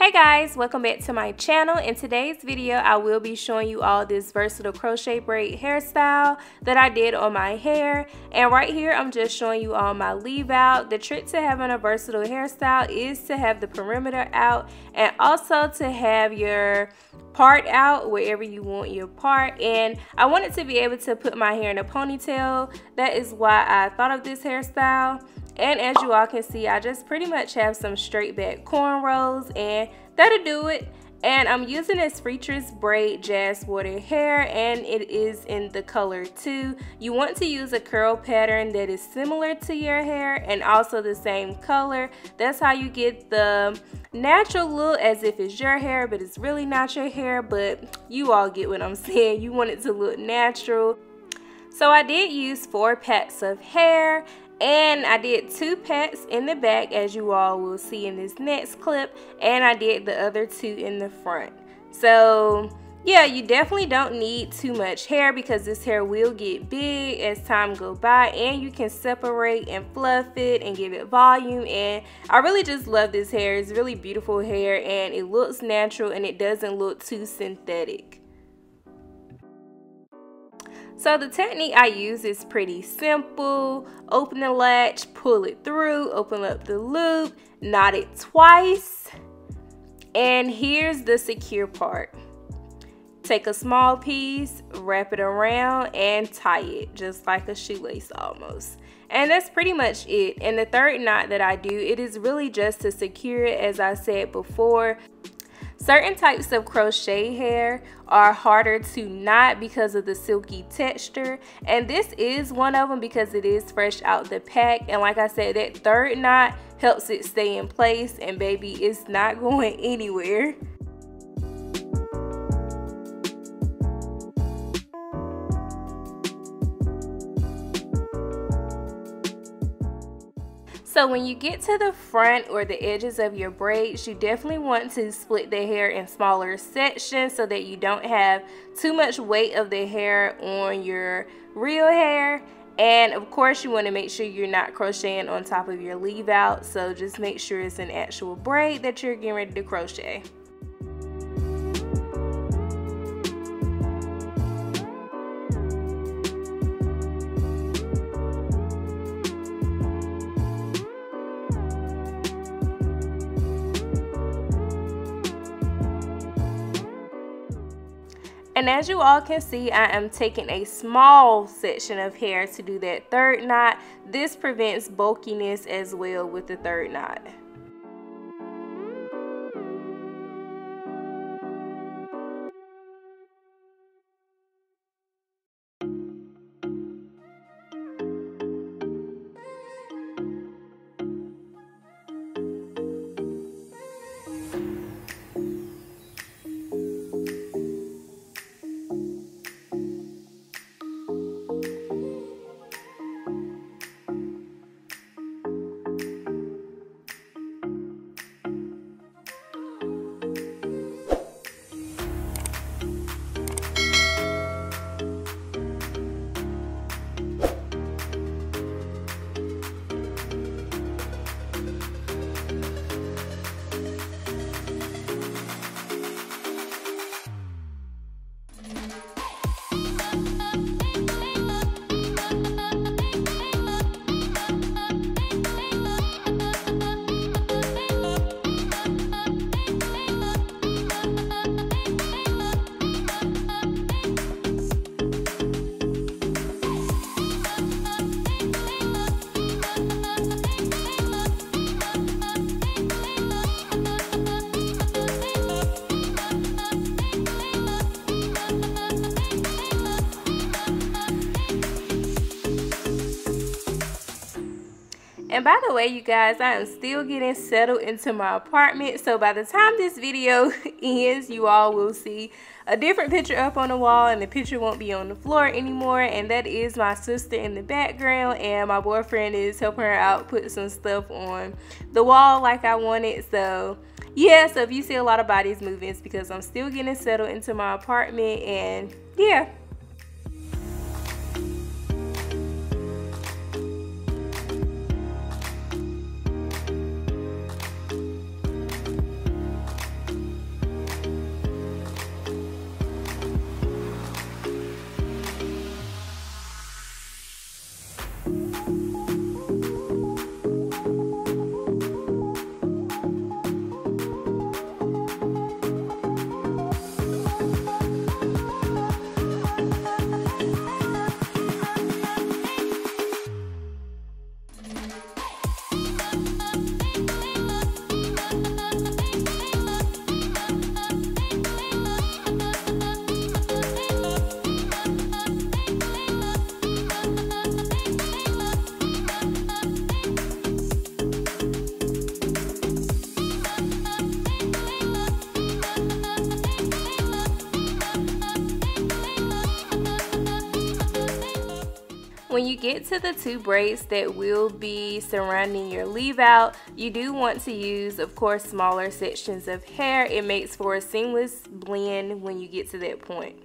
Hey guys, welcome back to my channel. In today's video I will be showing you all this versatile crochet braid hairstyle that I did on my hair, and right here I'm just showing you all my leave out. The trick to having a versatile hairstyle is to have the perimeter out and also to have your part out wherever you want your part. And I wanted to be able to put my hair in a ponytail. That is why I thought of this hairstyle. And as you all can see, I just pretty much have some straight back cornrows, and that'll do it. And I'm using this Freatress braid jazz water hair, and it is in the color 2. You want to use a curl pattern that is similar to your hair and also the same color. That's how you get the natural look, as if it's your hair but it's really not your hair. But you all get what I'm saying. You want it to look natural. So I did use 4 packs of hair, and I did 2 packs in the back, as you all will see in this next clip, and I did the other 2 in the front. So yeah, you definitely don't need too much hair because this hair will get big as time goes by, and you can separate and fluff it and give it volume. And I really just love this hair. It's really beautiful hair, and it looks natural and it doesn't look too synthetic. So the technique I use is pretty simple. Open the latch, pull it through, open up the loop, knot it twice, and here's the secure part. Take a small piece, wrap it around, and tie it just like a shoelace almost. And that's pretty much it. And the third knot that I do, it is really just to secure it, as I said before. Certain types of crochet hair are harder to knot because of the silky texture, and this is one of them because it is fresh out the pack. And like I said, that third knot helps it stay in place, and baby, it's not going anywhere. So when you get to the front or the edges of your braids, you definitely want to split the hair in smaller sections so that you don't have too much weight of the hair on your real hair. And of course, you want to make sure you're not crocheting on top of your leave out. So just make sure it's an actual braid that you're getting ready to crochet. And as you all can see, I am taking a small section of hair to do that third knot. This prevents bulkiness as well with the third knot. And by the way, you guys, I am still getting settled into my apartment. So by the time this video ends, you all will see a different picture up on the wall, and the picture won't be on the floor anymore. And that is my sister in the background, and my boyfriend is helping her out put some stuff on the wall like I wanted. So yeah, so if you see a lot of bodies moving, it's because I'm still getting settled into my apartment. And yeah. When you get to the 2 braids that will be surrounding your leave out, you do want to use, of course, smaller sections of hair. It makes for a seamless blend when you get to that point.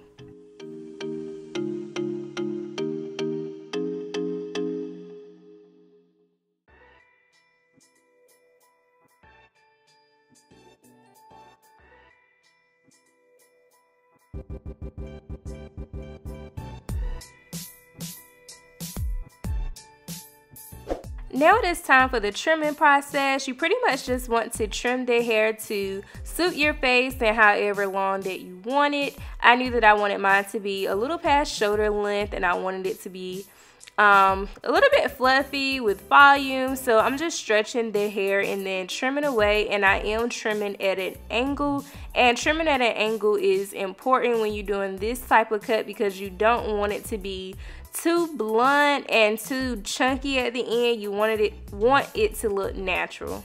Now it is time for the trimming process. You pretty much just want to trim the hair to suit your face and however long that you want it. I knew that I wanted mine to be a little past shoulder length, and I wanted it to be a little bit fluffy with volume. So I'm just stretching the hair and then trimming away, and I am trimming at an angle. And trimming at an angle is important when you're doing this type of cut because you don't want it to be too blunt and too chunky at the end. You want it to look natural.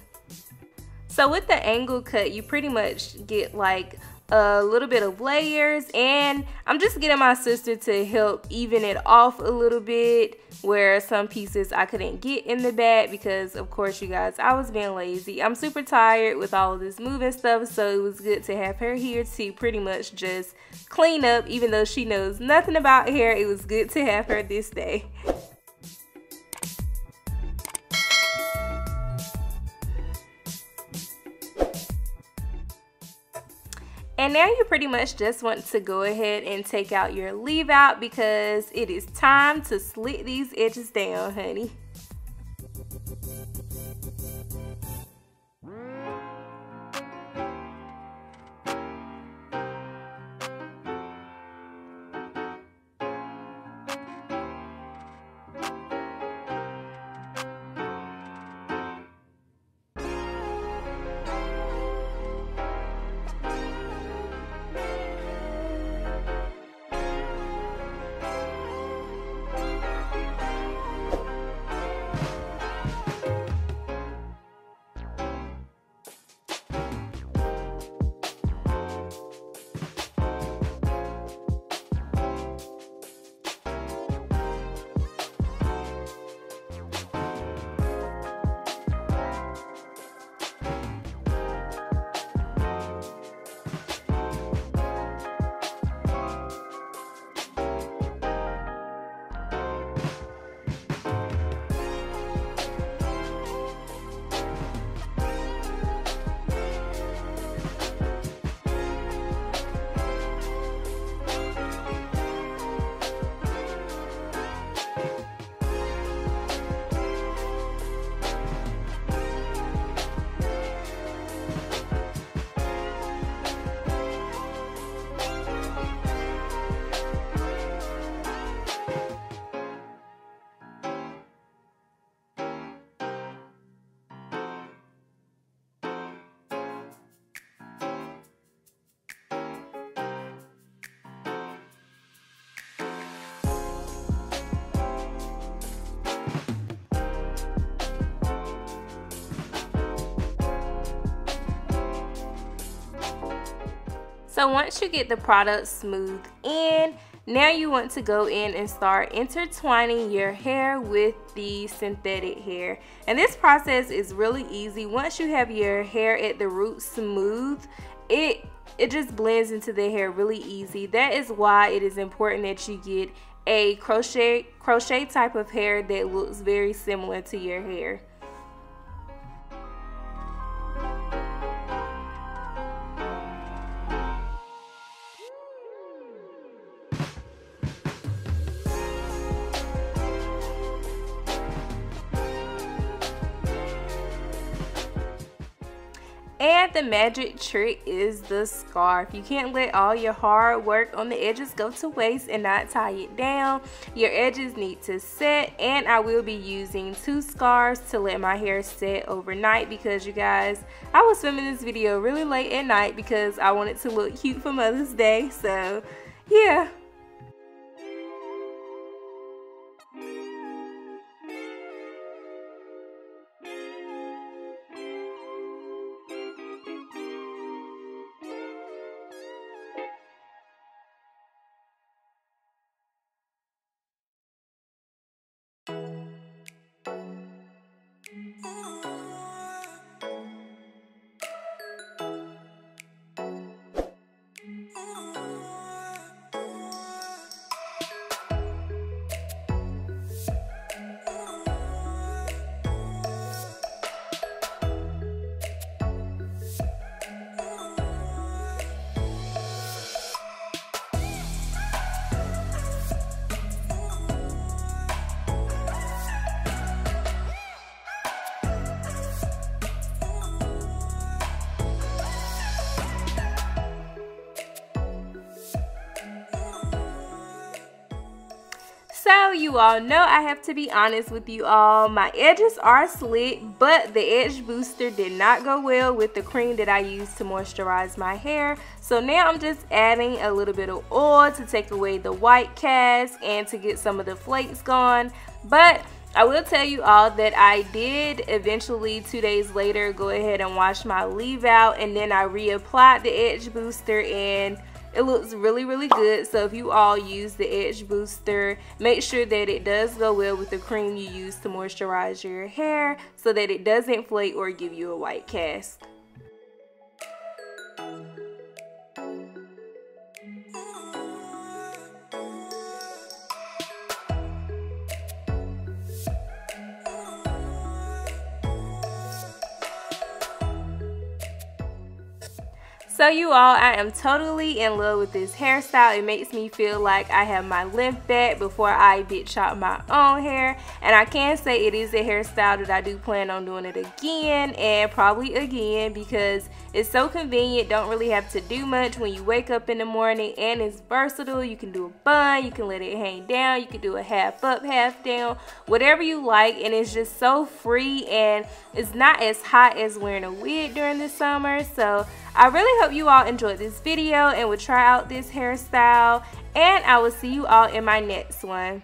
So with the angle cut, you pretty much get like a little bit of layers, and I'm just getting my sister to help even it off a little bit where some pieces I couldn't get in the back because, of course, you guys, I was being lazy. I'm super tired with all of this moving stuff, so it was good to have her here to pretty much just clean up. Even though she knows nothing about hair, it was good to have her this day. And now you pretty much just want to go ahead and take out your leave out because it is time to slit these edges down, honey. So once you get the product smooth in, now you want to go in and start intertwining your hair with the synthetic hair. And this process is really easy. Once you have your hair at the root smooth, it just blends into the hair really easy. That is why it is important that you get a crochet type of hair that looks very similar to your hair. And the magic trick is the scarf. You can't let all your hard work on the edges go to waste and not tie it down. Your edges need to set, and I will be using 2 scarves to let my hair set overnight because, you guys, I was filming this video really late at night because I wanted to look cute for Mother's Day. So yeah. So you all know I have to be honest with you all. My edges are slick, but the edge booster did not go well with the cream that I used to moisturize my hair. So now I'm just adding a little bit of oil to take away the white cast and to get some of the flakes gone. But I will tell you all that I did eventually 2 days later go ahead and wash my leave out, and then I reapplied the edge booster and it looks really, really good. So if you all use the edge booster, make sure that it does go well with the cream you use to moisturize your hair so that it doesn't flake or give you a white cast. So you all, I am totally in love with this hairstyle. It makes me feel like I have my length back before I bit chop my own hair. And I can say it is a hairstyle that I do plan on doing it again and probably again because it's so convenient. Don't really have to do much when you wake up in the morning, and it's versatile. You can do a bun, you can let it hang down, you can do a half up, half down, whatever you like, and it's just so free and it's not as hot as wearing a wig during the summer. So I really hope you all enjoyed this video and will try out this hairstyle, and I will see you all in my next one.